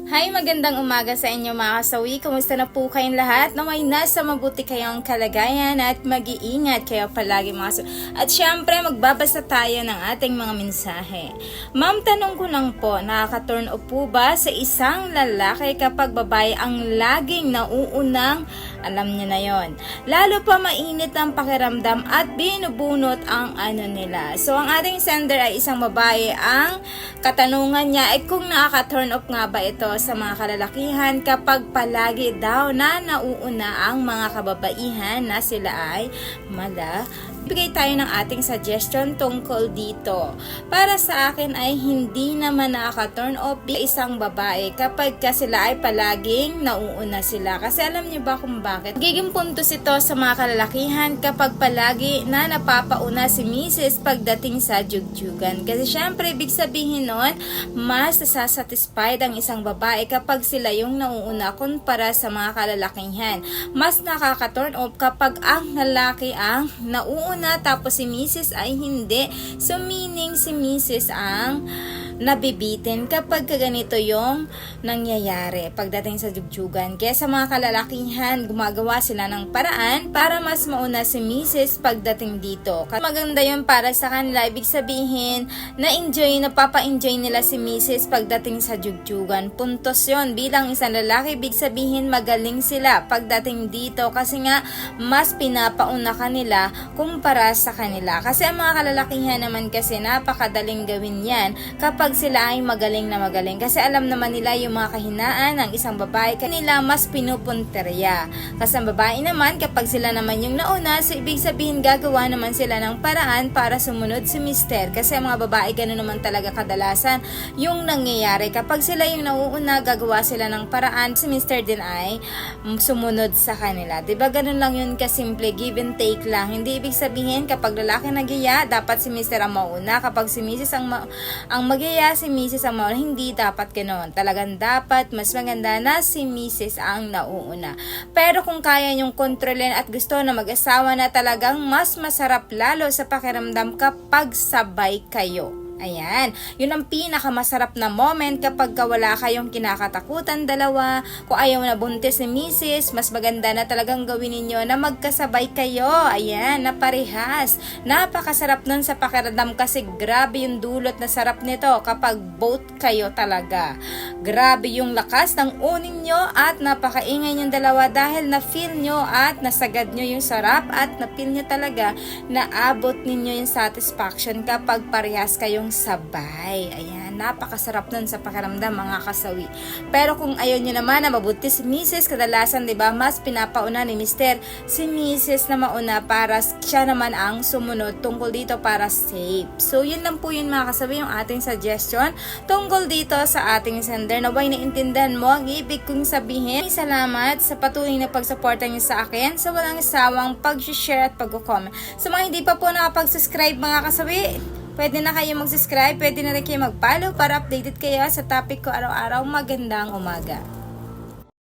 Hi, magandang umaga sa inyo mga kasawi. Kumusta na po kayong lahat? Naway nasa mabuti kayong kalagayan at mag-iingat kayo palagi mga kasawi. At syempre, magbabasa tayo ng ating mga mensahe. Ma'am, tanong ko lang po, nakaka-turn off po ba sa isang lalaki kapag babae ang laging nauunang? Alam niyo na yon. Lalo pa mainit ang pakiramdam at binubunot ang ano nila. So, ang ating sender ay isang babae. Ang katanungan niya ay kung nakaka-turn off nga ba ito sa mga kalalakihan kapag palagi daw na nauuna ang mga kababaihan na sila ay mala. Bigay tayo ng ating suggestion tungkol dito. Para sa akin ay hindi naman nakaka-turn off isang babae kapag sila ay palaging nauuna sila. Kasi alam niyo ba kung bakit? Giging puntos ito sa mga kalalakihan kapag palagi na napapauna si Mrs. pagdating sa jugjugan. Kasi syempre, ibig sabihin nun, mas nasasatisfied ang isang babae kapag sila yung nauuna kumpara sa mga kalalakihan. Mas nakaka-turn off kapag ang lalaki ang nauuna tapos si Mrs. ay hindi. So meaning si Mrs. ang nabibitin kapag ganito yung nangyayari pagdating sa jugjugan. Kaya sa mga kalalakihan, gumagawa sila ng paraan para mas mauna si Mrs. pagdating dito. Maganda yun para sa kanila. Ibig sabihin, napapa-enjoy nila si Mrs. pagdating sa jugjugan. Puntos yun. Bilang isang lalaki, ibig sabihin magaling sila pagdating dito kasi nga mas pinapauna kanila kumpara sa kanila. Kasi ang mga kalalakihan naman kasi napakadaling gawin yan kapag sila ay magaling na magaling. Kasi alam naman nila yung mga kahinaan ng isang babae. Kanila mas pinupunterya. Kasi ang babae naman, kapag sila naman yung nauna, so ibig sabihin gagawa naman sila ng paraan para sumunod si mister. Kasi ang mga babae gano'n naman talaga kadalasan yung nangyayari. Kapag sila yung nauuna, gagawa sila ng paraan, si mister din ay sumunod sa kanila. Diba gano'n lang yun kasimple, give and take lang. Hindi ibig sabihin kapag lalaki nagyaya, dapat si mister ang mauna. Kapag si misis ang magyaya, si Mrs. ang mauna, hindi dapat ganoon. Talagang dapat mas maganda na si Mrs. ang nauuna. Pero kung kaya nyong kontrolin at gusto na mag-asawa na, talagang mas masarap lalo sa pakiramdam kapag sabay kayo. Ayan, yun ang pinakamasarap na moment kapag wala kayong kinakatakutan dalawa. Kung ayaw na buntis ni Mrs., mas maganda na talagang gawin ninyo na magkasabay kayo. Ayan, na parehas. Napakasarap nun sa pakiramdam kasi grabe yung dulot na sarap nito kapag both kayo talaga. Grabe yung lakas ng unin nyo at napakaingay yung dalawa dahil na-feel nyo at nasagad nyo yung sarap at na-feel nyo talaga na abot ninyo yung satisfaction kapag parehas kayong sabay. Ayan, napakasarap nun sa pakiramdam mga kasawi. Pero kung ayaw nyo naman na mabuti si Mrs., kadalasan diba, mas pinapauna ni Mr. si Mrs. na mauna para siya naman ang sumunod tungkol dito para safe. So yun lang po yun mga kasawi, yung ating suggestion tungkol dito sa ating sender. Naway naintindihan mo ang ibig kong sabihin. Salamat sa patuloy na pagsuporta nyo sa akin, sa walang isawang pag-share at pag-comment. Sa mga hindi pa po nakapag-subscribe mga kasawi, pwede na kayo mag-subscribe, pwede na rin kayo mag-follow para updated kayo sa topic ko araw-araw. Magandang umaga.